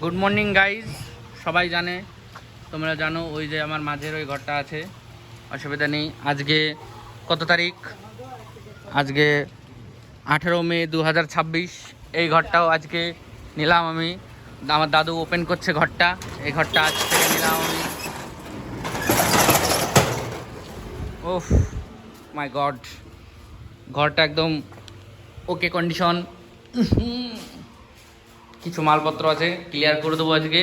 Good morning guys. সবাই জানে, তোমরা জানো, ওই যে আমার মাঝের ওই ঘরটা আছে, অসুবিধা নেই। আজকে কত তারিখ? আজকে 18 মে 2026। এই ঘরটাও আজকে নিলাম আমি। আমার দাদু ওপেন করছে ঘরটা। এই ঘরটা আজ থেকে নিলাম আমি। ওফ মাই গড, ঘরটা একদম ওকে কন্ডিশন। কিছু মালপত্র আছে, ক্লিয়ার করে দেবো আজকে।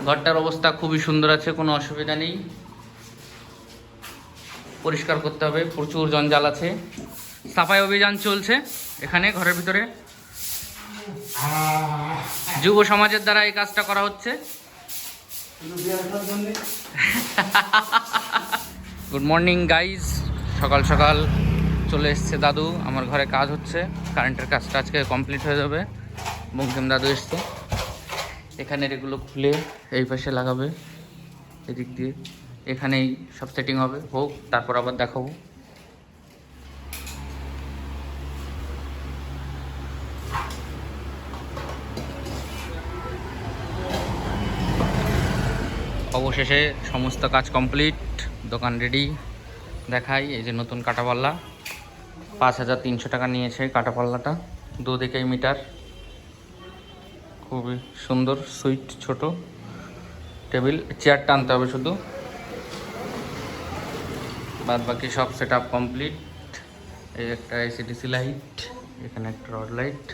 ঘরটার অবস্থা খুবই সুন্দর আছে, কোনো অসুবিধা নেই। পরিষ্কার করতে হবে, প্রচুর জঞ্জাল আছে। সাফাই অভিযান চলছে এখানে ঘরের ভিতরে। যুব সমাজের দ্বারা এই কাজটা করা হচ্ছে। Good morning guys. সকাল সকাল চলে এসছে দাদু, আমার ঘরে কাজ হচ্ছে। কারেন্টের কাজটা আজকে কমপ্লিট হয়ে যাবে। বঙ্কিম দাদু এসছে। এখানের এগুলো খুলে এই পাশে লাগাবে, এদিক দিয়ে এখানেই সব সেটিং হবে। হোক, তারপর আবার দেখাবো। অবশেষে সমস্ত কাজ কমপ্লিট, দোকান রেডি। দেখাই, এই যে নতুন কাঁটাপাল্লা, 5300 টাকা নিয়েছে কাঁটাপাল্লাটা। দুদিকেই মিটার, খুবই সুন্দর সুইট ছোট টেবিল। চেয়ারটা আনতে হবে শুধু, বাদ বাকি সব সেট আপ কমপ্লিট। এই একটা এসিডিসি লাইট, এখানে একটা রড লাইট।